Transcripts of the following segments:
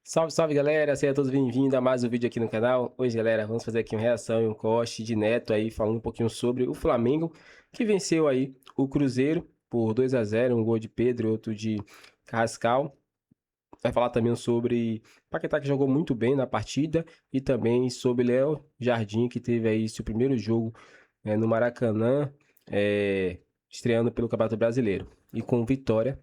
Salve, salve galera, sejam todos bem-vindos a mais um vídeo aqui no canal. Hoje galera, vamos fazer aqui uma reação e um corte de Neto aí, falando um pouquinho sobre o Flamengo, que venceu aí o Cruzeiro por 2-0, um gol de Pedro e outro de Carrascal. Vai falar também sobre Paquetá, que jogou muito bem na partida, e também sobre Léo Jardim, que teve aí seu primeiro jogo no Maracanã, estreando pelo Campeonato Brasileiro, e com vitória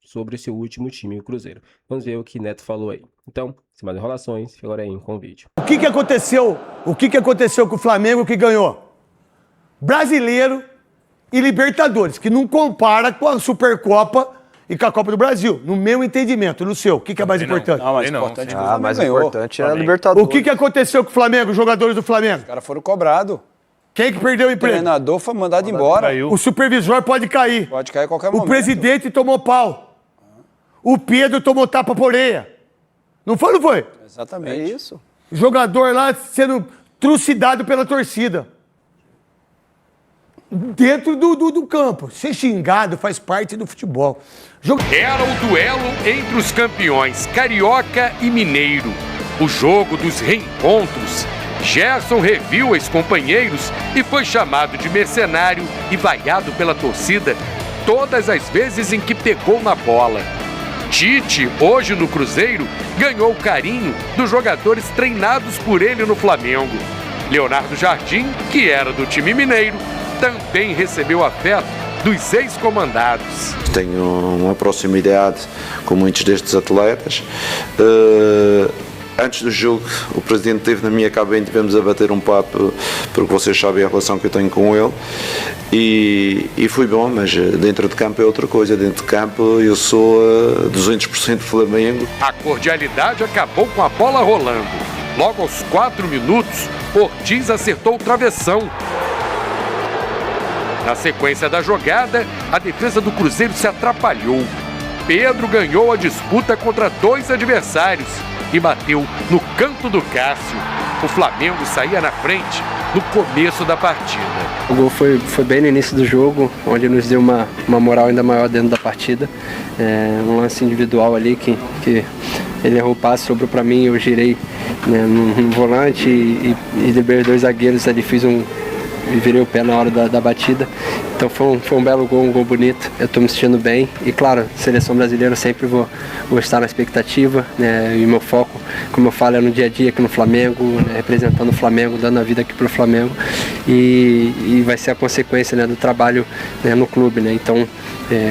sobre o seu último time, o Cruzeiro. Vamos ver o que Neto falou aí. Então, sem mais enrolações, fica agora aí com o vídeo. O que aconteceu? O que aconteceu com o Flamengo que ganhou? Brasileiro e Libertadores, que não compara com a Supercopa e com a Copa do Brasil, no meu entendimento, no seu. O que é mais importante? Não, mais importante mais importante é a Libertadores. O que aconteceu com o Flamengo, os jogadores do Flamengo? Os caras foram cobrados. Quem que perdeu o O emprego? treinador foi mandado embora. O supervisor pode cair. Pode cair a qualquer O momento. presidente tomou pau. O Pedro tomou tapa por orelha. Não foi, não foi? Exatamente. É isso. Jogador lá sendo trucidado pela torcida. Dentro do campo. Ser xingado faz parte do futebol. Era o duelo entre os campeões Carioca e Mineiro. O jogo dos reencontros. Gerson reviu ex-companheiros e foi chamado de mercenário e vaiado pela torcida todas as vezes em que pegou na bola. Tite, hoje no Cruzeiro, ganhou o carinho dos jogadores treinados por ele no Flamengo. Leonardo Jardim, que era do time mineiro, também recebeu afeto dos ex-comandados. Tenho uma proximidade com muitos destes atletas. Antes do jogo, o presidente esteve na minha cabine, tivemos a bater um papo, porque vocês sabem a relação que eu tenho com ele, e foi bom, mas dentro de campo é outra coisa. Dentro de campo eu sou 200% Flamengo. A cordialidade acabou com a bola rolando. Logo aos 4 minutos, Ortiz acertou o travessão. Na sequência da jogada, a defesa do Cruzeiro se atrapalhou. Pedro ganhou a disputa contra dois adversários e bateu no canto do Cássio. O Flamengo saía na frente no começo da partida. O gol foi bem no início do jogo, onde nos deu uma moral ainda maior dentro da partida. Um lance individual ali que ele errou o passe, sobrou para mim, eu girei no volante e liberei dois zagueiros ali, e virei o pé na hora da batida. Então foi um belo gol, um gol bonito. Eu estou me sentindo bem e, claro, seleção brasileira eu sempre vou estar na expectativa, né? E meu foco, como eu falo, é no dia a dia aqui no Flamengo, né? Representando o Flamengo, dando a vida aqui para o Flamengo, e vai ser a consequência, né, do trabalho, né, no clube, né? Então,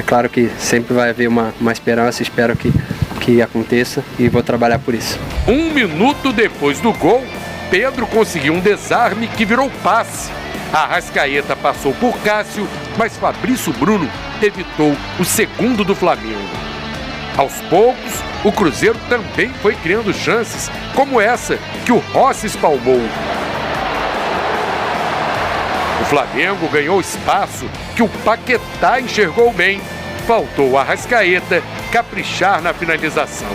claro que sempre vai haver uma esperança, espero que aconteça e vou trabalhar por isso. 1 minuto depois do gol, Pedro conseguiu um desarme que virou passe. A Arrascaeta passou por Cássio, mas Fabrício Bruno evitou o segundo do Flamengo. Aos poucos, o Cruzeiro também foi criando chances, como essa que o Rossi espalmou. O Flamengo ganhou espaço que o Paquetá enxergou bem. Faltou o Arrascaeta caprichar na finalização.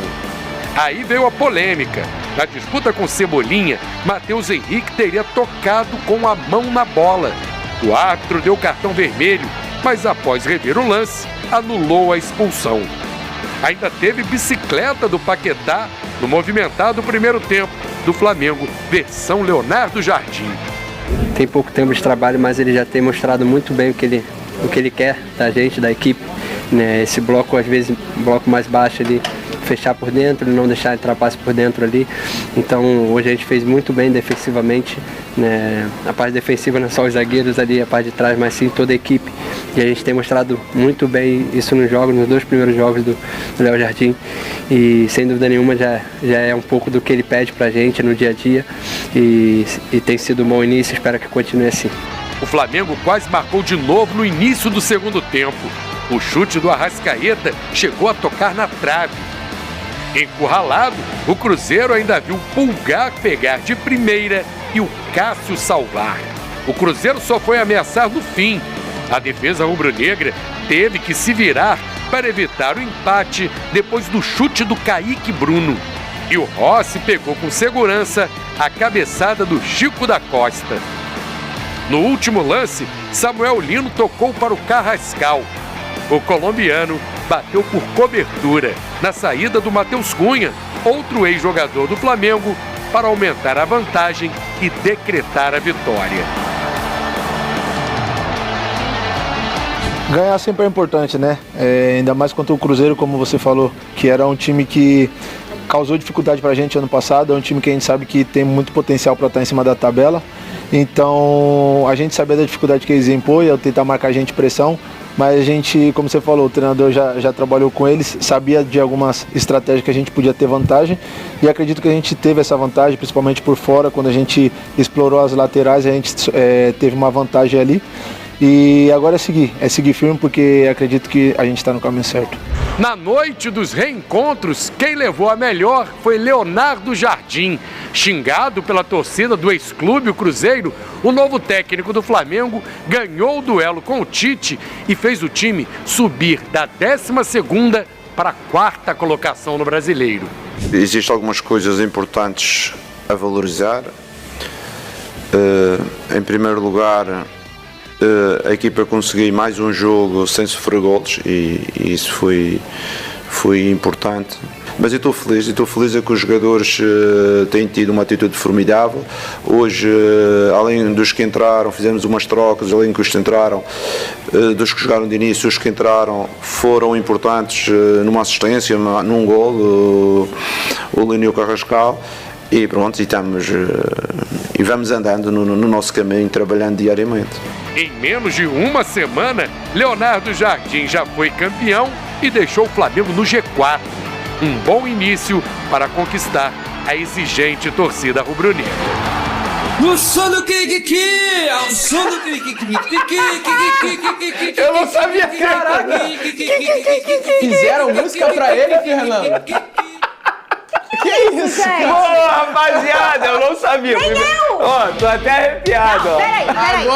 Aí veio a polêmica. Na disputa com Cebolinha, Matheus Henrique teria tocado com a mão na bola. O árbitro deu cartão vermelho, mas após rever o lance, anulou a expulsão. Ainda teve bicicleta do Paquetá no movimentado primeiro tempo do Flamengo, versão Leonardo Jardim. Tem pouco tempo de trabalho, mas ele já tem mostrado muito bem o que ele quer da gente, da equipe, né? Esse bloco, às vezes, bloco mais baixo ali, fechar por dentro, não deixar entrar passe por dentro ali. Então hoje a gente fez muito bem defensivamente, né? A parte defensiva não só os zagueiros ali, a parte de trás, mas sim toda a equipe. E a gente tem mostrado muito bem isso nos dois primeiros jogos do Léo Jardim. E sem dúvida nenhuma já é um pouco do que ele pede pra gente no dia a dia. E tem sido um bom início, espero que continue assim. O Flamengo quase marcou de novo no início do segundo tempo. O chute do Arrascaeta chegou a tocar na trave. Encurralado, o Cruzeiro ainda viu o Pulgar pegar de primeira e o Cássio salvar. O Cruzeiro só foi ameaçar no fim. A defesa rubro-negra teve que se virar para evitar o empate depois do chute do Kaique Bruno. E o Rossi pegou com segurança a cabeçada do Chico da Costa. No último lance, Samuel Lino tocou para o Carrascal. O colombiano bateu por cobertura na saída do Matheus Cunha, outro ex-jogador do Flamengo, para aumentar a vantagem e decretar a vitória. Ganhar sempre é importante, né? Ainda mais contra o Cruzeiro, como você falou, que era um time que causou dificuldade pra gente ano passado, é um time que a gente sabe que tem muito potencial para estar em cima da tabela. Então, a gente sabia da dificuldade que eles impõem, ao tentar marcar a gente pressão, mas a gente, como você falou, o treinador já trabalhou com eles, sabia de algumas estratégias que a gente podia ter vantagem, e acredito que a gente teve essa vantagem, principalmente por fora, quando a gente explorou as laterais, a gente teve uma vantagem ali. E agora é seguir firme, porque acredito que a gente está no caminho certo. Na noite dos reencontros, quem levou a melhor foi Leonardo Jardim. Xingado pela torcida do ex-clube, o Cruzeiro, o novo técnico do Flamengo ganhou o duelo com o Tite e fez o time subir da 12ª para a 4ª colocação no Brasileiro. Existem algumas coisas importantes a valorizar. Em primeiro lugar, a equipa conseguiu mais um jogo sem sofrer golos e isso foi importante. Mas eu estou feliz é que os jogadores têm tido uma atitude formidável. Hoje, além dos que entraram, fizemos umas trocas, além dos que entraram, dos que jogaram de início, os que entraram foram importantes numa assistência, num gol, o Lénio Carrascal. E pronto, e vamos andando no nosso caminho, trabalhando diariamente. Em menos de uma semana, Leonardo Jardim já foi campeão e deixou o Flamengo no G4. Um bom início para conquistar a exigente torcida rubro-negra. No som do Kiki, ao som do Kiki. Eu não sabia, caraca. Fizeram música pra ele, Fernando? Que isso, gente? Ô, rapaziada, eu não sabia. Nem eu! Ó, tô até arrepiado, ó. Peraí.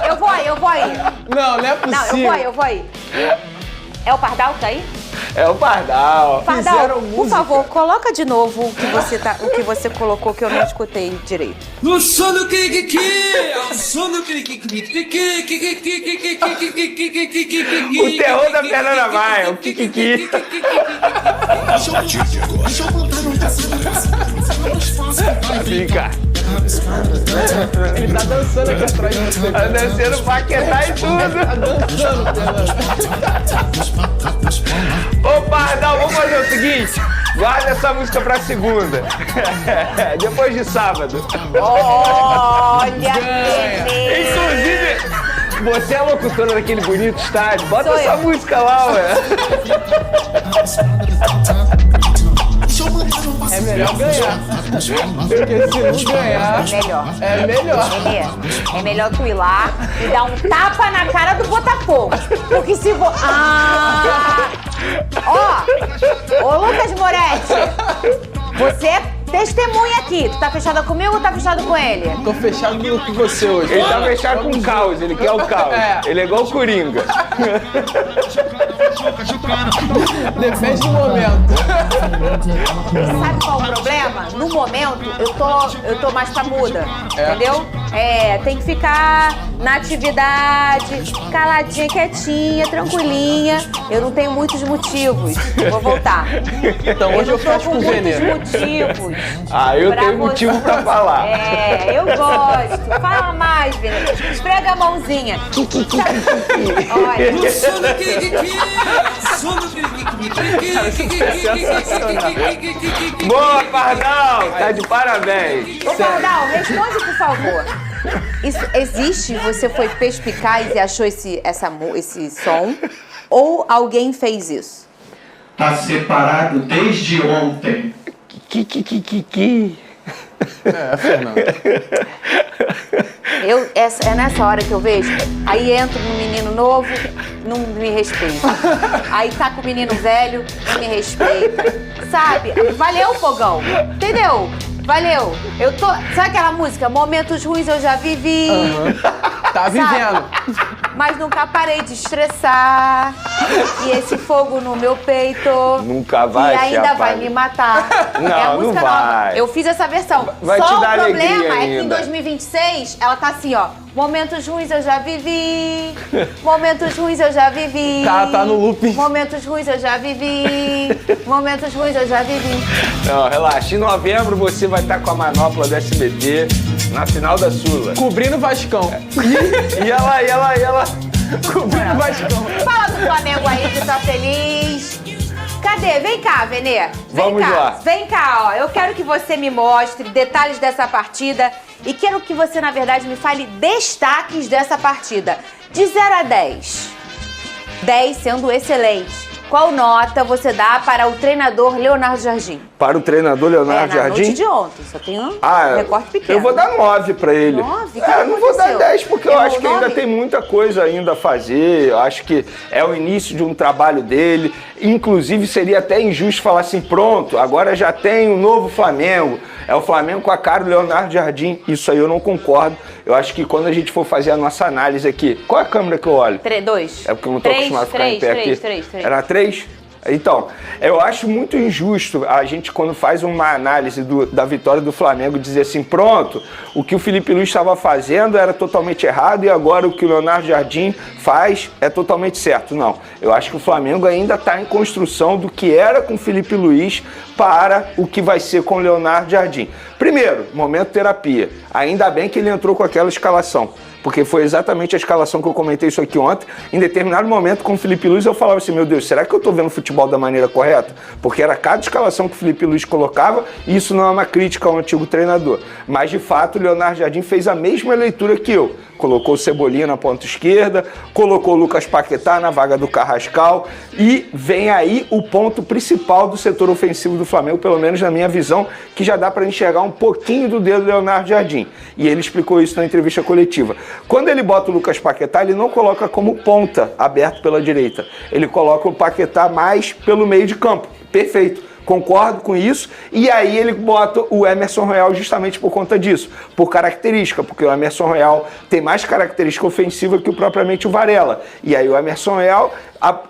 Eu vou aí. Não é possível. Não, eu vou aí. É o Pardal que tá aí? É o Pardal. Pardal, por favor, coloca de novo o que você colocou que eu não escutei direito. No som do Kiki, ao som do Kiki. O terror da Fernanda Maia, o Kiki. Fica. Ele tá dançando aqui atrás. Tá dançando Paquetá e tudo. Tá dançando. Ô, Pardal, vamos fazer o seguinte. Guarda essa música pra segunda. Depois de sábado. Olha que beleza. Inclusive, você é a locutora daquele bonito estádio. Bota Sou essa eu. música lá, ué. É melhor ganhar. Porque se não ganhar... É melhor. É melhor tu ir lá e dar um tapa na cara do Botafogo. Porque se for... Ô, Lucas Moretti, você é testemunha aqui. Tu tá fechada comigo ou tá fechado com ele? Tô fechado com você hoje. Ele tá fechado com o caos, ele quer o caos. Ele é igual o Coringa. Depende do momento. Sabe qual é o problema? No momento, eu tô mais pra muda, entendeu? Tem que ficar na atividade, caladinha, quietinha, tranquilinha. Eu não tenho muitos motivos. Vou voltar. Então hoje eu fecho com o veneno. Muitos motivos. Eu tenho motivo pra falar. Eu gosto. Fala mais, Veneno. Esfrega a mãozinha. Olha. No som do Kiki, ao som do Kiki. Boa, Pardal! Tá de parabéns. Ô, Pardal, responde, por favor. Isso existe? Você foi perspicaz e achou esse som? Ou alguém fez isso? Tá separado desde ontem. Fernando. É nessa hora que eu vejo. Aí entro no menino novo, não me respeita. Aí tá com o menino velho, não me respeita. Sabe? Valeu, fogão. Entendeu? Valeu. Sabe aquela música? Momentos ruins eu já vivi. Tá vivendo. Mas nunca parei de estressar. E esse fogo no meu peito. Nunca vai e se ainda vai apagar. me matar. Não, é a música não vai. nova. Eu fiz essa versão. Vai Só te o dar problema alegria é que em ainda. 2026 ela tá assim, ó. Momentos ruins eu já vivi. Momentos ruins eu já vivi. Tá no looping. Momentos ruins eu já vivi. Momentos ruins eu já vivi. Não, relaxa. Em novembro você vai estar com a manopla do SBT na final da Sula. Cobrindo o Vascão. E ela cobrindo o Vascão. Fala do Flamengo aí que tá feliz. Cadê? Vem cá, Venê. Vamos lá. Vem cá, ó. Eu quero que você me mostre detalhes dessa partida e quero que você, na verdade, me fale destaques dessa partida. De 0 a 10. 10 sendo excelente. Qual nota você dá para o treinador Leonardo Jardim? Para o treinador Leonardo Jardim? Na noite de ontem, só tem um recorte pequeno. Eu vou dar 9 para ele. 9? Não vou dar 10 porque eu acho que ainda tem muita coisa ainda a fazer. Eu acho que é o início de um trabalho dele. Inclusive seria até injusto falar assim, pronto, agora já tem um novo Flamengo. É o Flamengo com a cara do Leonardo Jardim. Isso aí eu não concordo. Eu acho que quando a gente for fazer a nossa análise aqui... Qual é a câmera que eu olho? 2. É porque eu não tô acostumado a ficar em pé aqui. 3. Era 3? Então, eu acho muito injusto a gente, quando faz uma análise da vitória do Flamengo, dizer assim, pronto, o que o Felipe Luiz estava fazendo era totalmente errado e agora o que o Leonardo Jardim faz é totalmente certo. Não, eu acho que o Flamengo ainda está em construção do que era com o Felipe Luiz para o que vai ser com o Leonardo Jardim. Primeiro, momento terapia. Ainda bem que ele entrou com aquela escalação. Porque foi exatamente a escalação que eu comentei isso aqui ontem. Em determinado momento, com o Felipe Luiz, eu falava assim, meu Deus, será que eu tô vendo futebol da maneira correta? Porque era cada escalação que o Felipe Luiz colocava, e isso não é uma crítica ao antigo treinador. Mas, de fato, o Leonardo Jardim fez a mesma leitura que eu. Colocou o Cebolinha na ponta esquerda, colocou o Lucas Paquetá na vaga do Carrascal, e vem aí o ponto principal do setor ofensivo do Flamengo, pelo menos na minha visão, que já dá para enxergar um pouquinho do dedo do Leonardo Jardim. E ele explicou isso na entrevista coletiva. Quando ele bota o Lucas Paquetá, ele não coloca como ponta aberto pela direita. Ele coloca o Paquetá mais pelo meio de campo. Perfeito. Concordo com isso, e aí ele bota o Emerson Royal justamente por conta disso, por característica, porque o Emerson Royal tem mais característica ofensiva que propriamente o Varela, e aí o Emerson Royal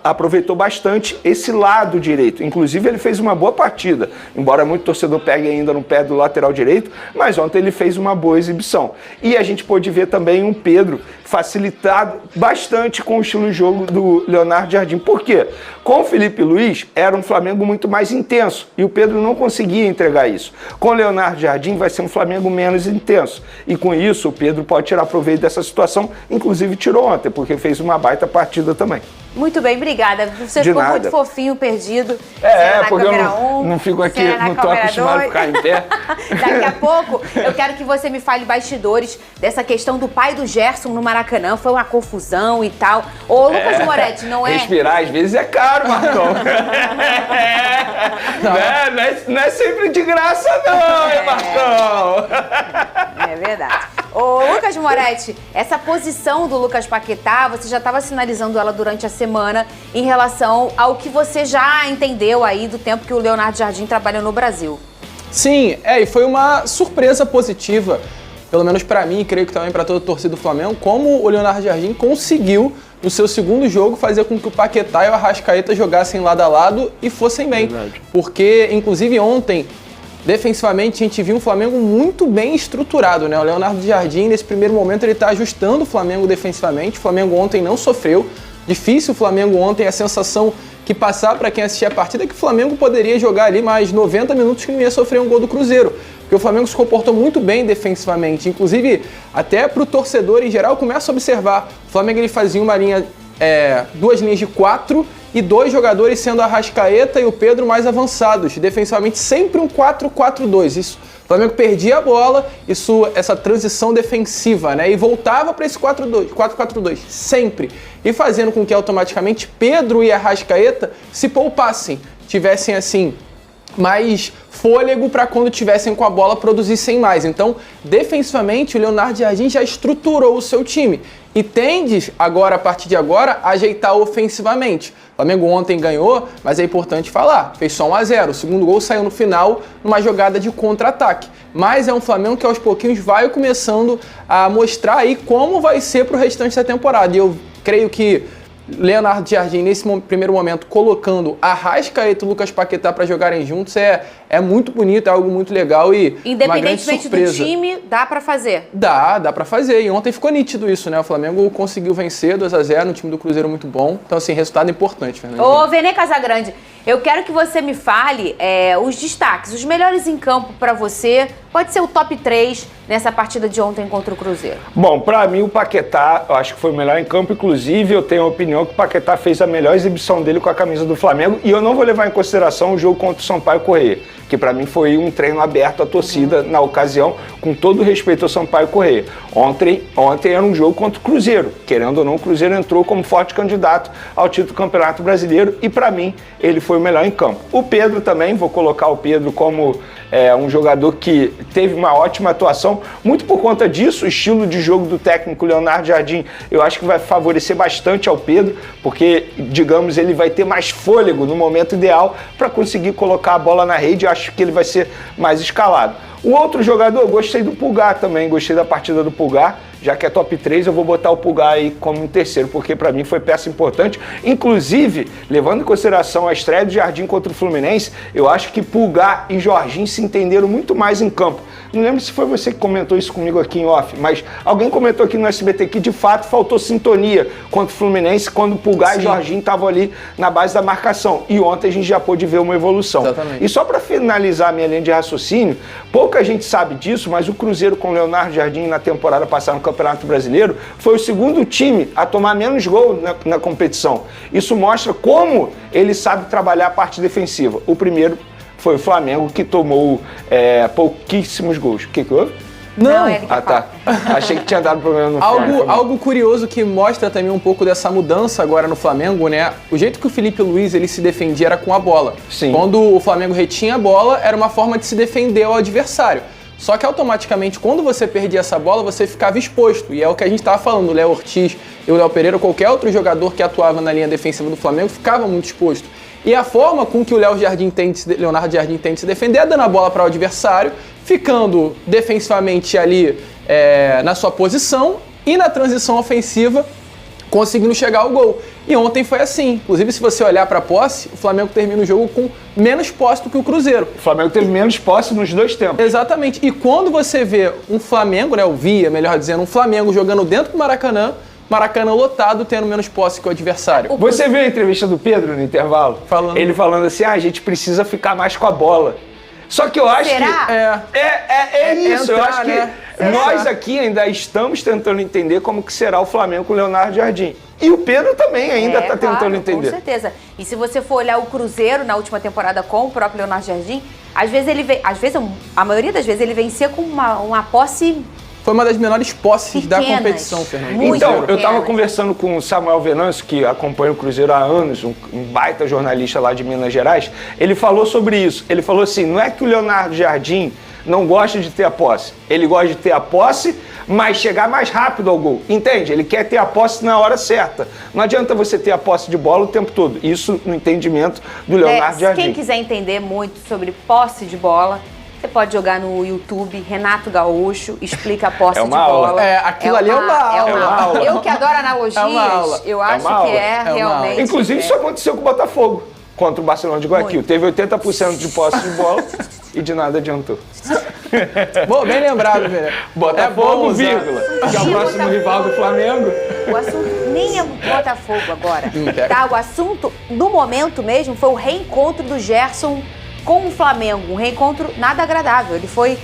aproveitou bastante esse lado direito, inclusive ele fez uma boa partida, embora muito torcedor pegue ainda no pé do lateral direito, mas ontem ele fez uma boa exibição, e a gente pôde ver também um Pedro facilitado bastante com o estilo de jogo do Leonardo Jardim. Por quê? Com o Felipe Luiz era um Flamengo muito mais intenso e o Pedro não conseguia entregar isso. Com o Leonardo Jardim vai ser um Flamengo menos intenso e com isso o Pedro pode tirar proveito dessa situação, inclusive tirou ontem, porque fez uma baita partida também. Muito bem, obrigada. Você ficou muito fofinho, perdido. Porque eu não fico aqui, não tô acostumado a ficar em pé. Daqui a pouco eu quero que você me fale bastidores dessa questão do pai do Gerson no Maracanã. Foi uma confusão e tal. Ô, Lucas Moretti, não é? Respirar às vezes é caro, Marcão. Não é sempre de graça não, hein, Marcão? É verdade. Ô, Lucas Moretti, essa posição do Lucas Paquetá, você já estava sinalizando ela durante a semana em relação ao que você já entendeu aí do tempo que o Leonardo Jardim trabalhou no Brasil. Sim, e foi uma surpresa positiva, pelo menos para mim e creio que também para toda a torcida do Flamengo, como o Leonardo Jardim conseguiu, no seu segundo jogo, fazer com que o Paquetá e o Arrascaeta jogassem lado a lado e fossem bem. Verdade. Porque, inclusive, ontem, defensivamente, a gente viu um Flamengo muito bem estruturado, né? O Leonardo Jardim, nesse primeiro momento, ele está ajustando o Flamengo defensivamente. O Flamengo ontem não sofreu. Difícil o Flamengo ontem, a sensação que passar para quem assistia a partida é que o Flamengo poderia jogar ali mais 90 minutos que não ia sofrer um gol do Cruzeiro. Porque o Flamengo se comportou muito bem defensivamente. Inclusive, até para o torcedor em geral, começa a observar. O Flamengo ele fazia uma linha, duas linhas de 4 e 2 jogadores sendo a Arrascaeta e o Pedro mais avançados. Defensivamente, sempre um 4-4-2. Isso, o Flamengo perdia a bola, essa transição defensiva, né? E voltava para esse 4-4-2, sempre. E fazendo com que automaticamente Pedro e Arrascaeta se poupassem, tivessem assim mais fôlego para quando tivessem com a bola produzissem mais. Então, defensivamente, o Leonardo Jardim já estruturou o seu time e tende agora, a partir de agora, a ajeitar ofensivamente. O Flamengo ontem ganhou, mas é importante falar, fez só 1-0. O segundo gol saiu no final, numa jogada de contra-ataque. Mas é um Flamengo que aos pouquinhos vai começando a mostrar aí como vai ser para o restante da temporada. E eu creio que Leonardo Jardim, nesse primeiro momento, colocando Arrascaeta e Lucas Paquetá para jogarem juntos é muito bonito, é algo muito legal e independentemente do time, dá para fazer? Dá para fazer. E ontem ficou nítido isso, né? O Flamengo conseguiu vencer 2-0, um time do Cruzeiro muito bom. Então, assim, resultado importante, Fernando. Ô, Vene Casagrande, eu quero que você me fale os destaques, os melhores em campo para você. Pode ser o top 3 nessa partida de ontem contra o Cruzeiro. Bom, para mim o Paquetá, eu acho que foi o melhor em campo. Inclusive, eu tenho a opinião que o Paquetá fez a melhor exibição dele com a camisa do Flamengo. E eu não vou levar em consideração o jogo contra o Sampaio Corrêa, que para mim foi um treino aberto à torcida na ocasião, com todo o respeito ao Sampaio Corrêa. Ontem era um jogo contra o Cruzeiro. Querendo ou não, o Cruzeiro entrou como forte candidato ao título do Campeonato Brasileiro e para mim ele foi o melhor em campo. O Pedro também, vou colocar o Pedro como um jogador que teve uma ótima atuação, muito por conta disso, o estilo de jogo do técnico Leonardo Jardim, eu acho que vai favorecer bastante ao Pedro, porque, digamos, ele vai ter mais fôlego no momento ideal para conseguir colocar a bola na rede, eu acho que ele vai ser mais escalado. O outro jogador, eu gostei do Pulgar também, gostei da partida do Pulgar, já que é top 3, eu vou botar o Pulgar aí como um terceiro, porque para mim foi peça importante. Inclusive, levando em consideração a estreia do Jardim contra o Fluminense, eu acho que Pulgar e Jorginho se entenderam muito mais em campo. Não lembro se foi você que comentou isso comigo aqui em off, mas alguém comentou aqui no SBT que de fato faltou sintonia contra o Fluminense quando Pulgar e Jorginho estavam ali na base da marcação. E ontem a gente já pôde ver uma evolução. Exatamente. E só para finalizar a minha linha de raciocínio, pouca gente sabe disso, mas o Cruzeiro com o Leonardo Jardim na temporada passada no Campeonato Brasileiro foi o segundo time a tomar menos gol na competição. Isso mostra como ele sabe trabalhar a parte defensiva. O primeiro foi o Flamengo, que tomou pouquíssimos gols. O que houve? Não. Ah, tá. Achei que tinha dado problema no Flamengo. Algo curioso que mostra também um pouco dessa mudança agora no Flamengo, né? O jeito que o Felipe Luiz ele se defendia era com a bola. Sim. Quando o Flamengo retinha a bola, era uma forma de se defender ao adversário. Só que automaticamente, quando você perdia essa bola, você ficava exposto. E é o que a gente estava falando, o Léo Ortiz e o Léo Pereira, qualquer outro jogador que atuava na linha defensiva do Flamengo, ficava muito exposto. E a forma com que o Leonardo Jardim tem de se defender é dando a bola para o adversário, ficando defensivamente ali na sua posição e na transição ofensiva conseguindo chegar ao gol. E ontem foi assim. Inclusive, se você olhar para a posse, o Flamengo termina o jogo com menos posse do que o Cruzeiro. O Flamengo teve menos posse nos dois tempos. Exatamente. E quando você vê um Flamengo, né, melhor dizendo, um Flamengo jogando dentro do Maracanã lotado, tendo menos posse que o adversário. Você viu a entrevista do Pedro no intervalo? Ele falando assim, a gente precisa ficar mais com a bola. Só que eu acho que... É isso, eu acho que nós aqui ainda estamos tentando entender como que será o Flamengo com o Leonardo Jardim. E o Pedro também ainda está tentando entender. Com certeza. E se você for olhar o Cruzeiro na última temporada com o próprio Leonardo Jardim, a maioria das vezes ele vencia com uma posse... Foi uma das menores posses da competição, Fernando. Então, eu estava conversando com o Samuel Venâncio, que acompanha o Cruzeiro há anos, um baita jornalista lá de Minas Gerais. Ele falou sobre isso. Ele falou assim, não é que o Leonardo Jardim não gosta de ter a posse. Ele gosta de ter a posse, mas chegar mais rápido ao gol. Entende? Ele quer ter a posse na hora certa. Não adianta você ter a posse de bola o tempo todo. Isso no entendimento do Leonardo Jardim. Quem quiser entender muito sobre posse de bola, você pode jogar no YouTube, Renato Gaúcho, explica a posse de bola. Aquilo ali é uma aula. Eu que adoro analogias, eu acho que realmente... Inclusive, isso aconteceu com o Botafogo, contra o Barcelona de Guayaquil. Teve 80% de posse de bola e de nada adiantou. Bom, bem lembrado, velho. Botafogo, vírgula, que é o próximo rival do Flamengo. O assunto nem é Botafogo agora. Tá? O assunto do momento mesmo foi o reencontro do Gerson com o Flamengo, um reencontro nada agradável. Ele foi...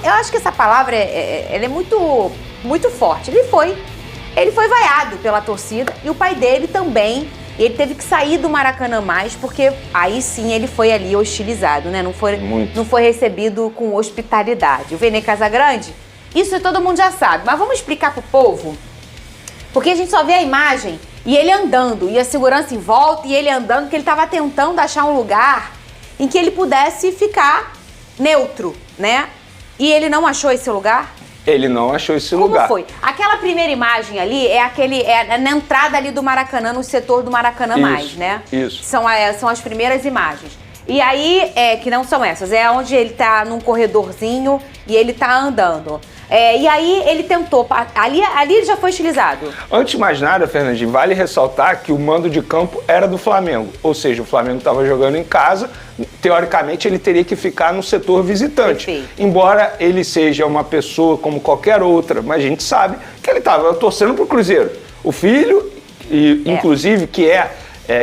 eu acho que essa palavra ela é muito, muito forte. Ele foi vaiado pela torcida e o pai dele também. Ele teve que sair do Maracanã mais, porque aí sim ele foi ali hostilizado, né? Não foi recebido com hospitalidade. O Vene Casagrande, isso todo mundo já sabe, mas vamos explicar pro povo, porque a gente só vê a imagem e ele andando, e a segurança em volta, e ele andando, porque ele estava tentando achar um lugar em que ele pudesse ficar neutro, né? E ele não achou esse lugar? Ele não achou esse lugar. Como foi? Aquela primeira imagem ali é na entrada ali do Maracanã, no setor do Maracanã mais, né? Isso. São as primeiras imagens. E aí, que não são essas, é onde ele tá num corredorzinho e ele tá andando. E aí ele tentou, ali ele já foi estilizado. Antes de mais nada, Fernandinho, vale ressaltar que o mando de campo era do Flamengo. Ou seja, o Flamengo estava jogando em casa, teoricamente ele teria que ficar no setor visitante. Perfeito. Embora ele seja uma pessoa como qualquer outra, mas a gente sabe que ele estava torcendo pro Cruzeiro. O filho, inclusive, que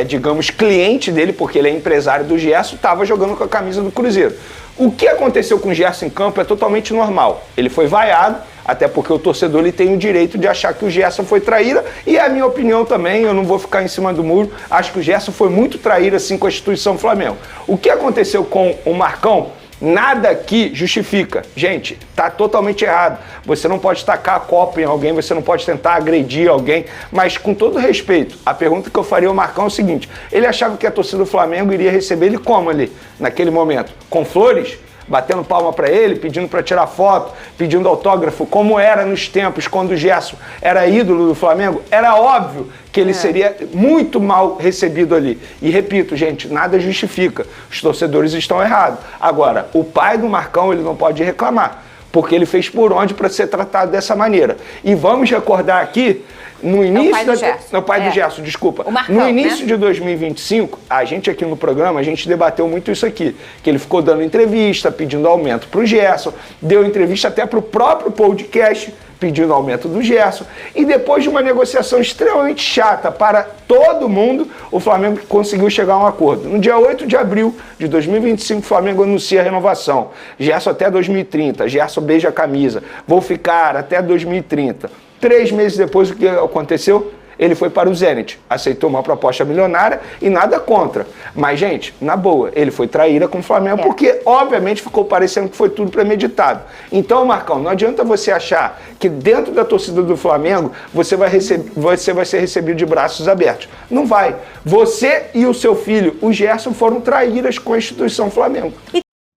digamos, cliente dele, porque ele é empresário do Gerson, estava jogando com a camisa do Cruzeiro. O que aconteceu com o Gerson em campo é totalmente normal. Ele foi vaiado, até porque o torcedor ele tem o direito de achar que o Gerson foi traíra, e é a minha opinião também, eu não vou ficar em cima do muro, acho que o Gerson foi muito traíra assim com a instituição Flamengo. O que aconteceu com o Marcão, nada aqui justifica. Gente, tá totalmente errado. Você não pode tacar a copa em alguém, você não pode tentar agredir alguém, mas com todo respeito, a pergunta que eu faria ao Marcão é o seguinte: ele achava que a torcida do Flamengo iria receber ele como ali, naquele momento? Com flores? Batendo palma para ele, pedindo para tirar foto, pedindo autógrafo, como era nos tempos quando o Gerson era ídolo do Flamengo? Era óbvio que ele seria muito mal recebido ali. E repito, gente, nada justifica. Os torcedores estão errados. Agora, o pai do Marcão, ele não pode reclamar, porque ele fez por onde para ser tratado dessa maneira. E vamos recordar aqui, no início do Gerson, desculpa. Marcão, no início de 2025, a gente aqui no programa, a gente debateu muito isso aqui, que ele ficou dando entrevista, pedindo aumento para o Gerson, deu entrevista até para o próprio podcast, pedindo aumento do Gerson, e depois de uma negociação extremamente chata para todo mundo, o Flamengo conseguiu chegar a um acordo. No dia 8 de abril de 2025, o Flamengo anuncia a renovação. Gerson até 2030, Gerson beija a camisa, vou ficar até 2030. 3 meses depois, o que aconteceu? Ele foi para o Zenit, aceitou uma proposta milionária e nada contra. Mas, gente, na boa, ele foi traíra com o Flamengo porque, obviamente, ficou parecendo que foi tudo premeditado. Então, Marcão, não adianta você achar que dentro da torcida do Flamengo você vai ser recebido de braços abertos. Não vai. Você e o seu filho, o Gerson, foram traíras com a instituição Flamengo.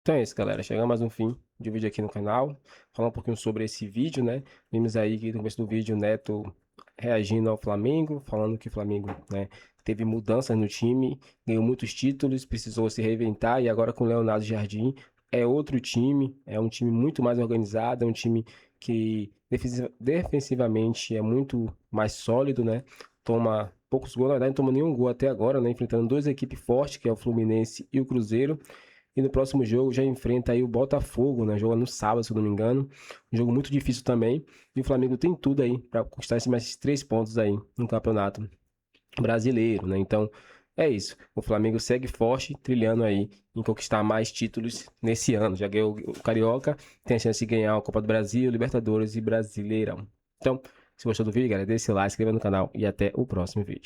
Então é isso, galera. Chegamos mais um fim de vídeo aqui no canal. Falar um pouquinho sobre esse vídeo, né? Vimos aí que no começo do vídeo o Neto reagindo ao Flamengo, falando que o Flamengo, né, teve mudanças no time, ganhou muitos títulos, precisou se reinventar, e agora com o Leonardo Jardim é outro time, é um time muito mais organizado, é um time que defensivamente é muito mais sólido, né? Toma poucos gols, na verdade não toma nenhum gol até agora, né? Enfrentando duas equipes fortes, que é o Fluminense e o Cruzeiro. E no próximo jogo já enfrenta aí o Botafogo, né? Joga no sábado, se eu não me engano. Um jogo muito difícil também. E o Flamengo tem tudo aí para conquistar esses 3 pontos aí no Campeonato Brasileiro, né? Então, é isso. O Flamengo segue forte, trilhando aí em conquistar mais títulos nesse ano. Já ganhou o Carioca, tem a chance de ganhar a Copa do Brasil, Libertadores e Brasileirão. Então, se gostou do vídeo, galera, deixa o like, se inscreva no canal e até o próximo vídeo.